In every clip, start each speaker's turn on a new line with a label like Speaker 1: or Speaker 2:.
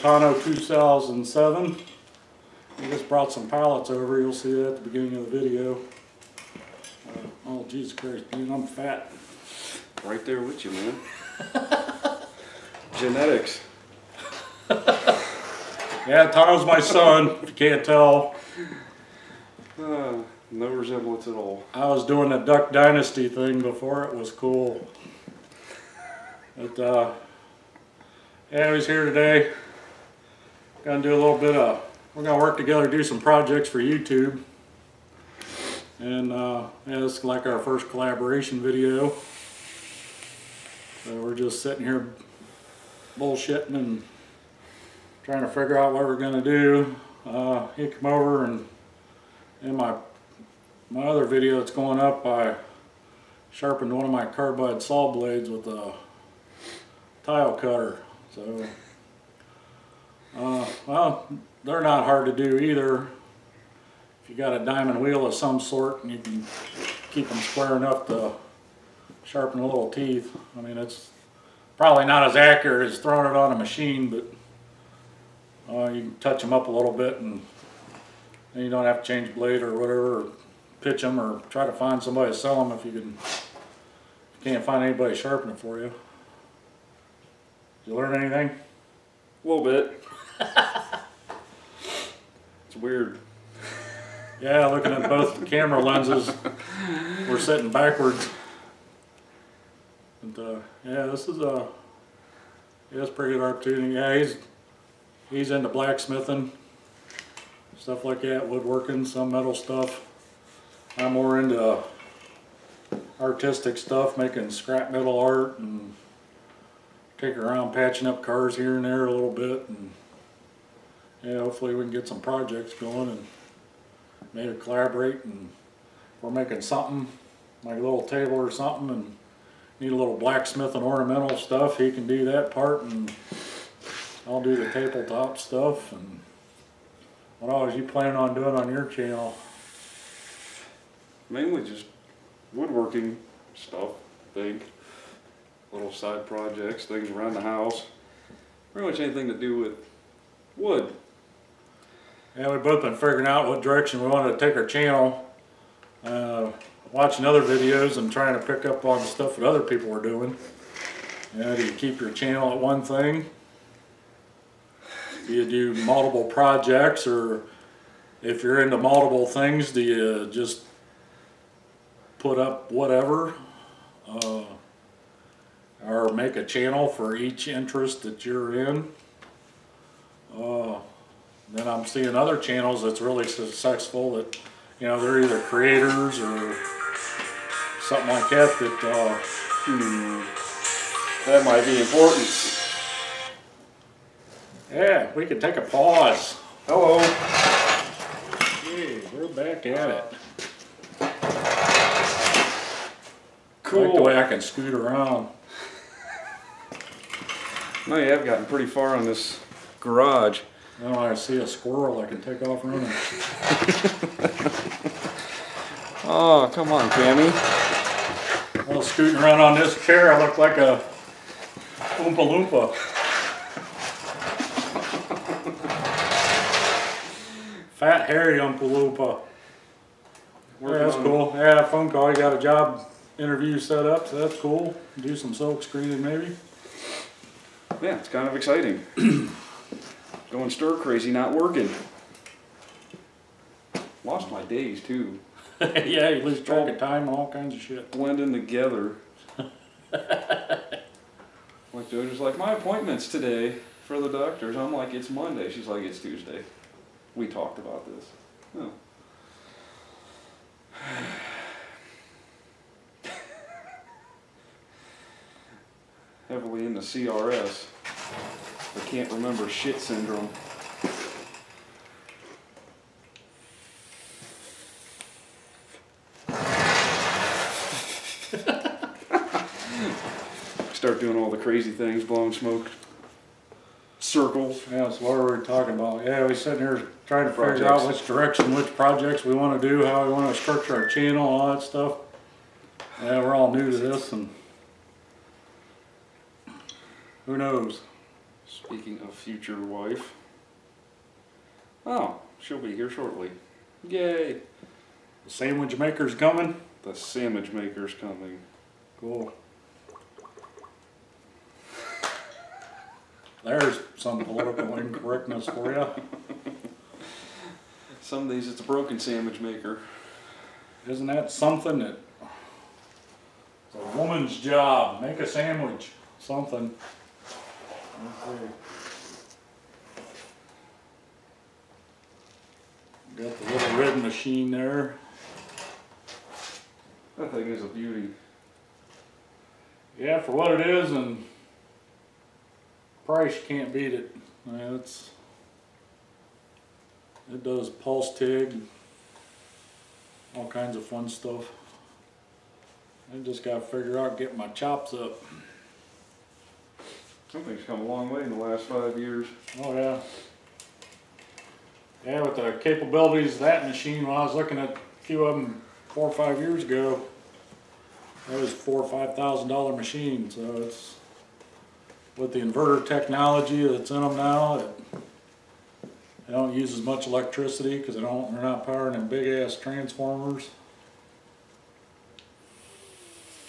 Speaker 1: Tano 2007. I just brought some pallets over. You'll see that at the beginning of the video. Oh, Jesus Christ, dude, I'm fat.
Speaker 2: Right there with you, man. Genetics.
Speaker 1: Yeah, Tano's my son, if you can't tell.
Speaker 2: No resemblance at all.
Speaker 1: I was doing the Duck Dynasty thing before it was cool. But, yeah, he's here today. Gonna do a little bit of, we're gonna work together, do some projects for YouTube. And, yeah, this is like our first collaboration video. So we're just sitting here bullshitting and trying to figure out what we're gonna do. He come over and in my other video that's going up, I sharpened one of my carbide saw blades with a tile cutter. So, well, they're not hard to do either. If you got a diamond wheel of some sort and you can keep them square enough to sharpen the little teeth. I mean, it's probably not as accurate as throwing it on a machine, but you can touch them up a little bit and then you don't have to change blade or whatever, or pitch them, or try to find somebody to sell them if you can't find anybody to sharpen it for you. Did you learn anything?
Speaker 2: A little bit. It's weird.
Speaker 1: Yeah, looking at both the camera lenses, we're sitting backwards. And, yeah, this is a pretty good opportunity. Yeah, he's into blacksmithing, stuff like that, woodworking, some metal stuff. I'm more into artistic stuff, making scrap metal art and taking around patching up cars here and there a little bit. And yeah, hopefully we can get some projects going and maybe collaborate. And if we're making something, like a little table or something, and need a little blacksmith and ornamental stuff, he can do that part and I'll do the tabletop stuff. And what all was you planning on doing on your channel?
Speaker 2: Mainly just woodworking stuff, big little side projects, things around the house. Pretty much anything to do with wood.
Speaker 1: Yeah, we've both been figuring out what direction we wanted to take our channel. Watching other videos and trying to pick up on the stuff that other people are doing. You know, do you keep your channel at one thing? Do you do multiple projects, or if you're into multiple things, do you just put up whatever? Or make a channel for each interest that you're in? Then I'm seeing other channels that's really successful that, you know, they're either creators or something like that,
Speaker 2: that might be important.
Speaker 1: Yeah, we can take a pause.
Speaker 2: Hello.
Speaker 1: Hey, we're back at it.
Speaker 2: Cool.
Speaker 1: I like the way I can scoot around.
Speaker 2: No, you have gotten pretty far on this garage.
Speaker 1: Now I see a squirrel, I can take off running.
Speaker 2: Oh, come on, Cammy.
Speaker 1: Well, scooting around on this chair, I look like a Oompa Loompa. Fat, hairy Oompa Loompa. Yeah, that's cool. Yeah, phone call, you got a job interview set up, so that's cool. Do some silk screening maybe.
Speaker 2: Yeah, it's kind of exciting. Going stir crazy, not working. Lost my days too.
Speaker 1: Yeah, you lose track of time and all kinds of shit.
Speaker 2: Blending together. Like Jojo's like, my appointment's today for the doctors. I'm like, it's Monday. She's like, it's Tuesday. We talked about this. Oh. Heavily into CRS. I can't remember shit syndrome. Start doing all the crazy things, blowing smoke circles.
Speaker 1: Yeah, that's what we were talking about. Yeah, we're sitting here trying to figure out which direction, which projects we want to do, how we want to structure our channel, all that stuff. Yeah, we're all new to this, and who knows?
Speaker 2: Speaking of future wife. Oh, she'll be here shortly. Yay!
Speaker 1: The sandwich maker's coming.
Speaker 2: The sandwich maker's coming.
Speaker 1: Cool. There's some political incorrectness for you.
Speaker 2: Some days it's a broken sandwich maker.
Speaker 1: Isn't that something that it's a woman's job? Make a sandwich. Something. Okay. Got the little red machine there.
Speaker 2: That thing is a beauty.
Speaker 1: Yeah, for what it is, and price, you can't beat it. I mean, it does pulse TIG, all kinds of fun stuff. I just got to figure out getting my chops up.
Speaker 2: Something's come a long way in the last 5 years.
Speaker 1: Oh yeah. Yeah, with the capabilities of that machine, when I was looking at a few of them 4 or 5 years ago, that was $4,000 or $5,000 machine. So it's with the inverter technology that's in them now, they don't use as much electricity because they're not powering them big ass transformers.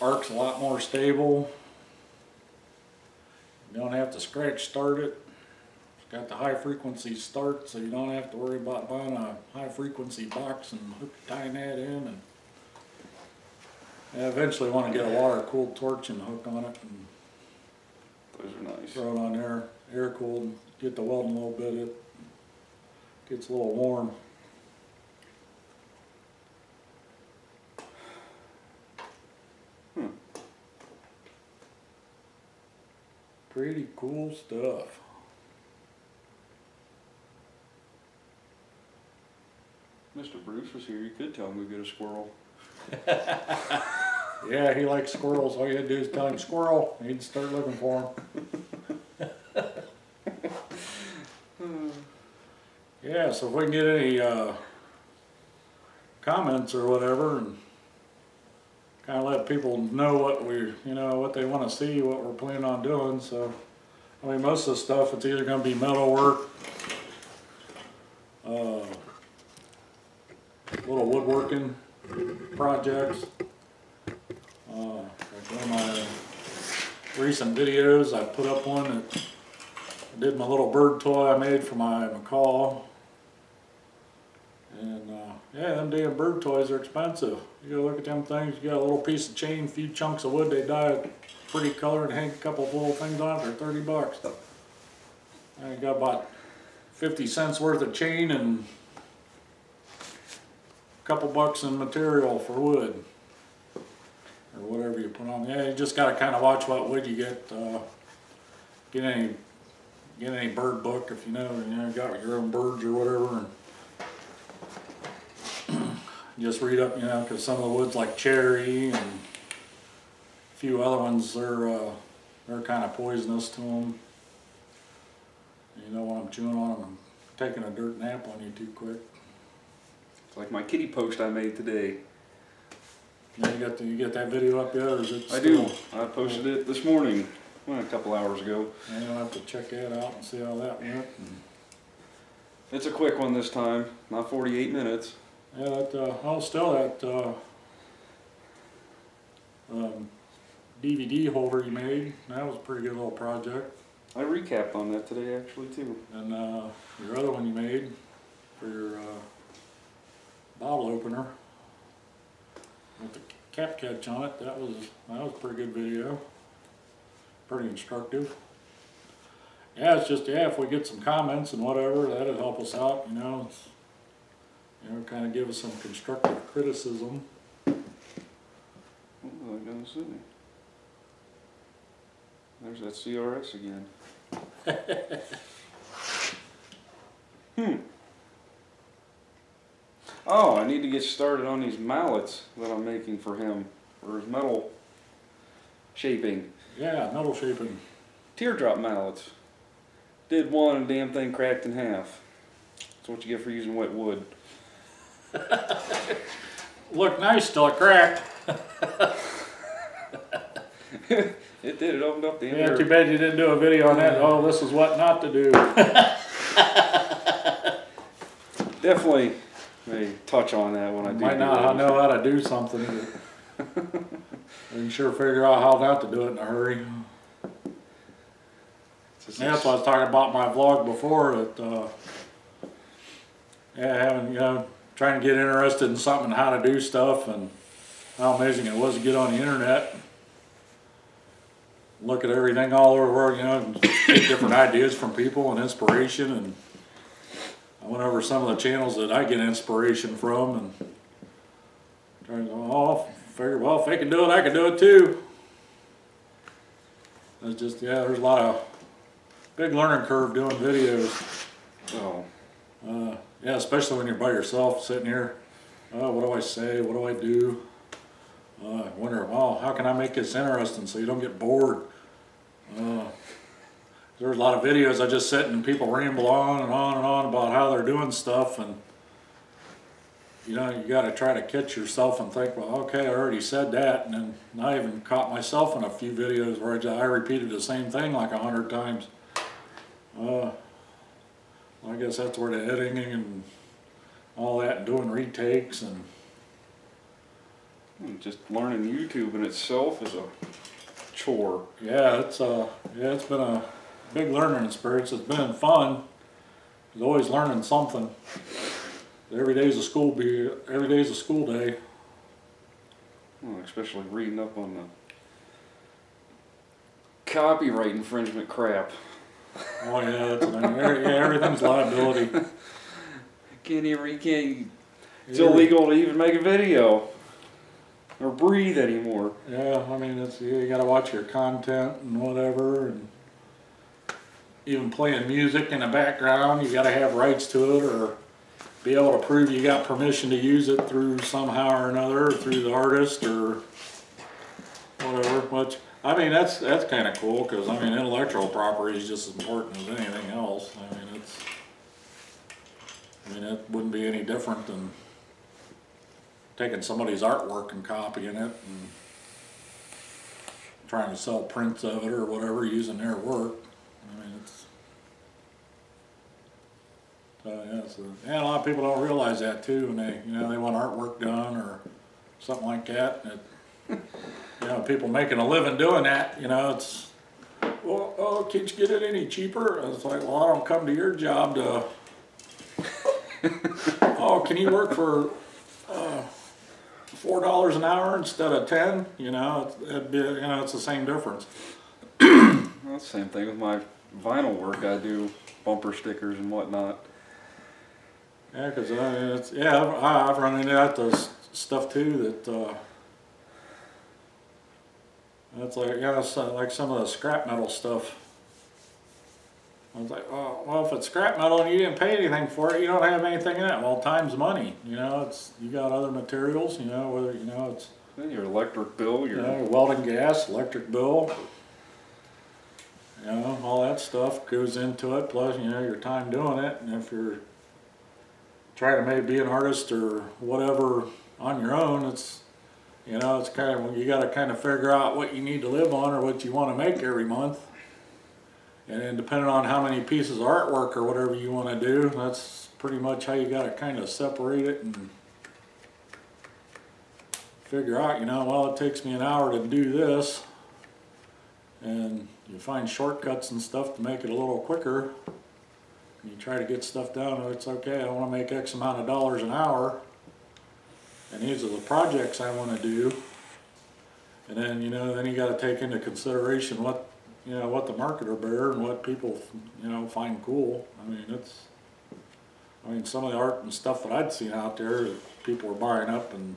Speaker 1: Arc's a lot more stable. You don't have to scratch start it. It's got the high frequency start, so you don't have to worry about buying a high frequency box and tying that in. And I eventually want to get a water cooled torch and hook on it and
Speaker 2: Those are nice.
Speaker 1: throw it on there, air cooled, get the welding a little bit. It gets a little warm. Pretty cool stuff.
Speaker 2: Mr. Bruce was here, you could tell him to get a squirrel.
Speaker 1: Yeah, he likes squirrels. All you had to do is tell him squirrel, and he'd start looking for them. Yeah, so if we can get any comments or whatever, and kind of let people know what what they want to see, what we're planning on doing. So, I mean, most of the stuff, it's either going to be metal work, little woodworking projects. Like one of my recent videos, I put up one that I did my little bird toy I made for my macaw. And yeah, them damn bird toys are expensive. You go look at them things, you got a little piece of chain, a few chunks of wood, they dye a pretty color and hang a couple of little things on it, they're 30 bucks. I got about 50 cents worth of chain and a couple bucks in material for wood. Or whatever you put on. Yeah, you just got to kind of watch what wood you get. Get any bird book if you got your own birds or whatever. And just read up, because some of the woods like cherry and a few other ones, they're kind of poisonous to them. When I'm chewing on them, I'm taking a dirt nap on you too quick.
Speaker 2: It's like my kitty post I made today.
Speaker 1: Yeah, you get that video up yet, or is it
Speaker 2: I do. I posted it this morning, well, a couple hours ago.
Speaker 1: Yeah, you'll have to check that out and see how that went.
Speaker 2: It's a quick one this time, not 48 minutes.
Speaker 1: Yeah, that DVD holder you made, that was a pretty good little project.
Speaker 2: I recapped on that today actually too.
Speaker 1: And your other one you made for your bottle opener with the cap catch on it, that was a pretty good video. Pretty instructive. Yeah, it's just, if we get some comments and whatever, that'd help us out, kind of give us some constructive criticism.
Speaker 2: Oh, I gotta see. There's that CRS again. Oh, I need to get started on these mallets that I'm making for him, for his metal shaping.
Speaker 1: Yeah, metal shaping.
Speaker 2: Teardrop mallets. Did one and the damn thing cracked in half. That's what you get for using wet wood.
Speaker 1: Looked nice till it cracked.
Speaker 2: It did. It opened up the
Speaker 1: Yeah,
Speaker 2: inner.
Speaker 1: too bad you didn't do a video on that. Oh, this is what not to do.
Speaker 2: Definitely may touch on that when I do.
Speaker 1: Might not know how to do something, but I can sure figure out how not to do it in a hurry. Yeah, that's what I was talking about in my vlog before, that yeah, having, trying to get interested in something, how to do stuff, and how amazing it was to get on the internet, look at everything all over the world, and get different ideas from people and inspiration. And I went over some of the channels that I get inspiration from, and trying to go, oh, figure, well, if they can do it, I can do it too. It's just, yeah, there's a lot of big learning curve doing videos.
Speaker 2: Oh.
Speaker 1: Yeah, especially when you're by yourself, sitting here. What do I say? What do I do? I wonder, well, how can I make this interesting so you don't get bored? There's a lot of videos I just sit and people ramble on and on and on about how they're doing stuff, and you got to try to catch yourself and think, well, okay, I already said that, and then I even caught myself in a few videos where I repeated the same thing like 100 times. I guess that's where the editing and all that, and doing retakes, and
Speaker 2: just learning YouTube in itself is a chore.
Speaker 1: yeah, it's been a big learning experience. It's been fun. There's always learning something. Every day's a school day.
Speaker 2: Well, especially reading up on the copyright infringement crap.
Speaker 1: Oh yeah, everything's liability.
Speaker 2: It's illegal to even make a video or breathe anymore.
Speaker 1: Yeah, I mean, you got to watch your content and whatever, and even playing music in the background, you got to have rights to it, or be able to prove you got permission to use it through somehow or another, through the artist or whatever. Which, I mean, that's kind of cool, because I mean, intellectual property is just as important as anything else. I mean, it wouldn't be any different than taking somebody's artwork and copying it and trying to sell prints of it or whatever using their work. I mean, yeah, a lot of people don't realize that too, and they want artwork done or something like that. And people making a living doing that, it's, well, oh, can't you get it any cheaper? It's like, well, I don't come to your job to, oh, can you work for $4 an hour instead of 10? It'd be, it's the same difference.
Speaker 2: Well, it's the same thing with my vinyl work. I do bumper stickers and whatnot.
Speaker 1: Yeah, because I've run into that stuff too. That's like, it's like some of the scrap metal stuff. I was like, oh, well, if it's scrap metal and you didn't pay anything for it, you don't have anything in it. Well, time's money. You got other materials. Whether it's
Speaker 2: then your electric bill, your
Speaker 1: welding gas, electric bill. All that stuff goes into it. Plus, your time doing it, and if you're trying to maybe be an artist or whatever on your own, it's kind of, you got to kind of figure out what you need to live on or what you want to make every month. And then depending on how many pieces of artwork or whatever you want to do, that's pretty much how you got to kind of separate it and figure out, well, it takes me an hour to do this. And you find shortcuts and stuff to make it a little quicker. And you try to get stuff done, it's okay, I want to make X amount of dollars an hour. And these are the projects I want to do. And then, then you got to take into consideration what the market will bear and what people, find cool. I mean, some of the art and stuff that I'd seen out there that people were buying up, and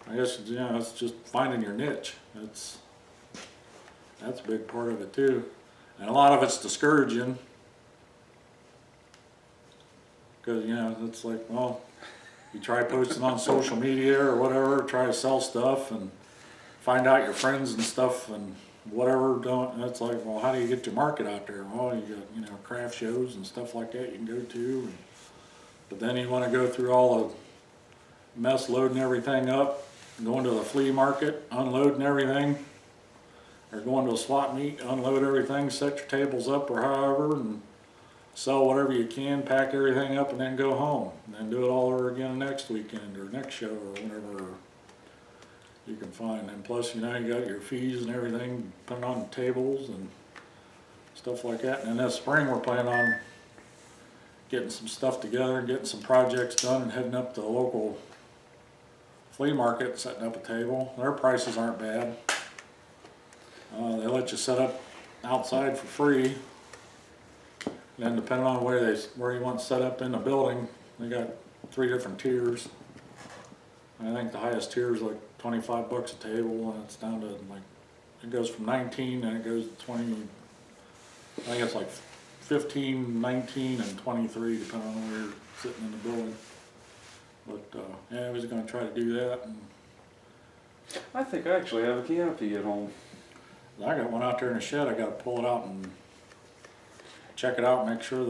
Speaker 1: I guess, it's just finding your niche. That's a big part of it too. And a lot of it's discouraging. Because, it's like, well, you try posting on social media or whatever, try to sell stuff and find out your friends and stuff and whatever don't. That's like, well, how do you get your market out there? Well, you got, craft shows and stuff like that you can go to. But then you want to go through all the mess loading everything up, going to the flea market, unloading everything. or going to a swap meet, unload everything, set your tables up or however, and sell whatever you can, pack everything up, and then go home. And then do it all over again next weekend or next show or whatever you can find. And plus, you know, you got your fees and everything, putting on tables and stuff like that. And then this spring we're planning on getting some stuff together and getting some projects done and heading up to the local flea market, setting up a table. Their prices aren't bad. They let you set up outside for free. And then depending on where you want set up in the building, they got 3 different tiers. And I think the highest tier is like 25 bucks a table, and it's down to like, it goes from 19 and it goes to 20, I think it's like 15, 19, and 23 depending on where you're sitting in the building. But yeah, I was going to try to do that. And
Speaker 2: I think I actually have a canopy at home.
Speaker 1: I got one out there in the shed. I got to pull it out and check it out, make sure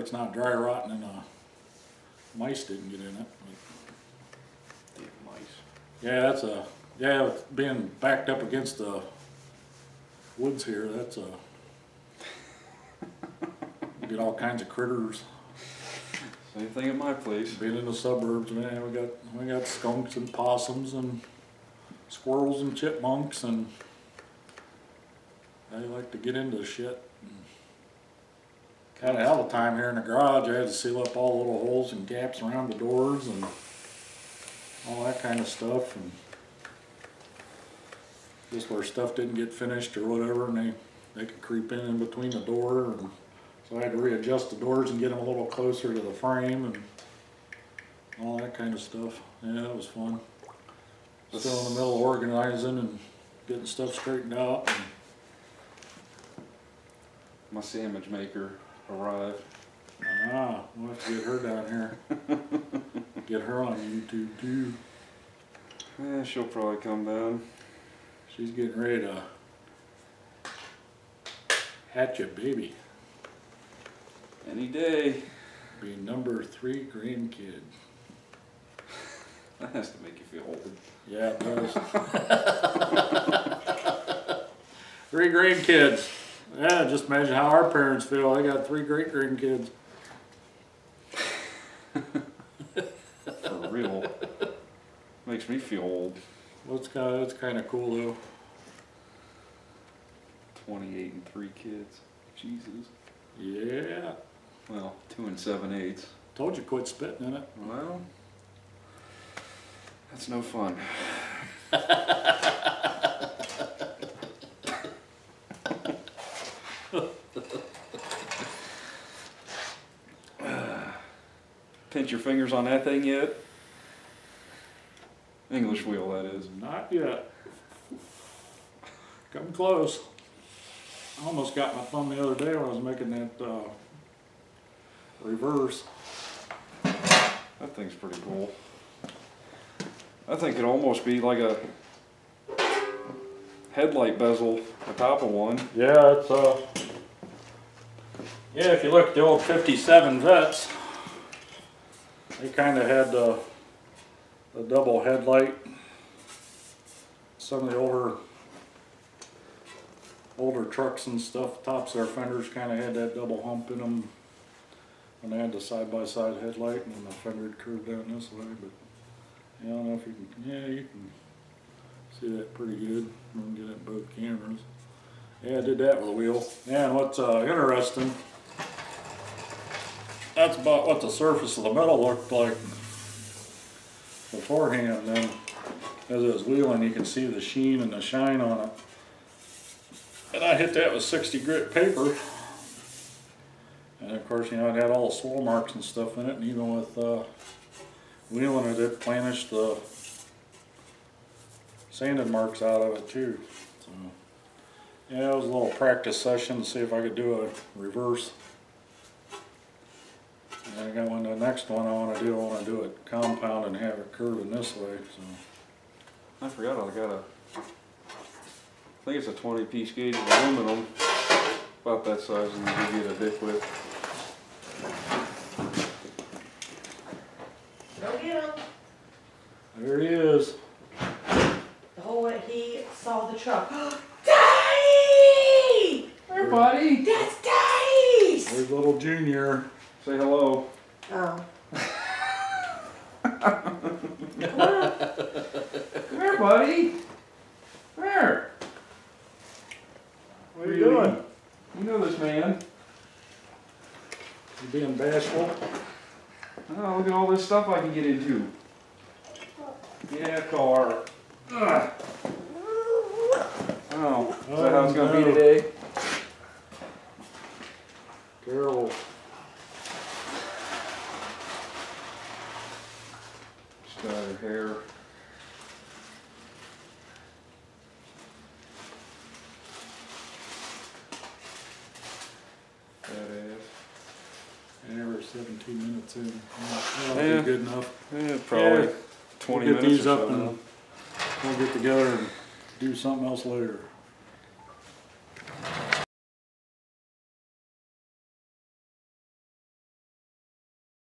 Speaker 1: it's not dry rotting and mice didn't get in it.
Speaker 2: Damn mice.
Speaker 1: Yeah, yeah, being backed up against the woods here, that's you get all kinds of critters.
Speaker 2: Same thing at my place.
Speaker 1: Being in the suburbs, man, we got skunks and possums and squirrels and chipmunks, and they like to get into shit. Had a hell of a time here in the garage. I had to seal up all the little holes and gaps around the doors and all that kind of stuff, and just where stuff didn't get finished or whatever, and they could creep in between the door, and so I had to readjust the doors and get them a little closer to the frame and all that kind of stuff. Yeah, that was fun. Still in the middle of organizing and getting stuff straightened out. And
Speaker 2: my sandwich maker arrived.
Speaker 1: We'll have to get her down here. Get her on YouTube too.
Speaker 2: Yeah, she'll probably come down.
Speaker 1: She's getting ready to hatch a baby.
Speaker 2: Any day.
Speaker 1: Be number 3 grandkid.
Speaker 2: That has to make you feel old.
Speaker 1: Yeah, it does. 3 grandkids. Yeah, just imagine how our parents feel. They got 3 great grandkids.
Speaker 2: For real. Makes me feel old.
Speaker 1: Well, it's kind of cool though.
Speaker 2: 28 and 3 kids. Jesus.
Speaker 1: Yeah.
Speaker 2: Well, 2 and 7/8.
Speaker 1: Told you quit spitting in it.
Speaker 2: Well, that's no fun. Pinch your fingers on that thing yet? English wheel, that is.
Speaker 1: Not yet. Come close. I almost got my thumb the other day when I was making that reverse.
Speaker 2: That thing's pretty cool. That thing could almost be like a headlight bezel, the top of one.
Speaker 1: Yeah, it's yeah, if you look at the old 57 Vets, they kind of had the double headlight. Some of the older trucks and stuff, tops of their fenders kind of had that double hump in them when they had the side-by-side headlight, and then the fender would curve down this way. But yeah, I don't know if you can. Yeah, you can see that pretty good. I'm gonna get it in both cameras. Yeah, I did that with a wheel. Yeah, and what's interesting, that's about what the surface of the metal looked like beforehand. Then, as it was wheeling, you can see the sheen and the shine on it. And I hit that with 60 grit paper. And of course, you know, it had all the swirl marks and stuff in it, and even with wheeling it, it planished the sanded marks out of it too. So, yeah, it was a little practice session to see if I could do a reverse. And I got one, the next one I want to do it compound and have it curving this way. So
Speaker 2: I forgot I got I think it's a 20-piece gauge of aluminum, about that size, and you get a dick width.
Speaker 3: Go get him.
Speaker 1: there he is.
Speaker 3: The whole way he saw the truck. Daddy!
Speaker 2: Hey, buddy.
Speaker 3: That's Daddy's!
Speaker 1: There's little Junior.
Speaker 2: Say hello.
Speaker 3: Oh.
Speaker 2: Come here, buddy. Come here.
Speaker 1: What are you doing?
Speaker 2: You know this man.
Speaker 1: You being bashful?
Speaker 2: Oh, look at all this stuff I can get into. Yeah, car. Ugh. Oh, is that how it's going to be today?
Speaker 1: Carol.
Speaker 2: Just got her hair. Badass.
Speaker 1: Yeah, we're 17 minutes in. That'll
Speaker 2: Yeah.
Speaker 1: be good enough.
Speaker 2: Yeah, probably
Speaker 1: Yeah.
Speaker 2: 20
Speaker 1: We'll get
Speaker 2: minutes
Speaker 1: these
Speaker 2: or
Speaker 1: up
Speaker 2: so.
Speaker 1: and we'll get together and do something else later.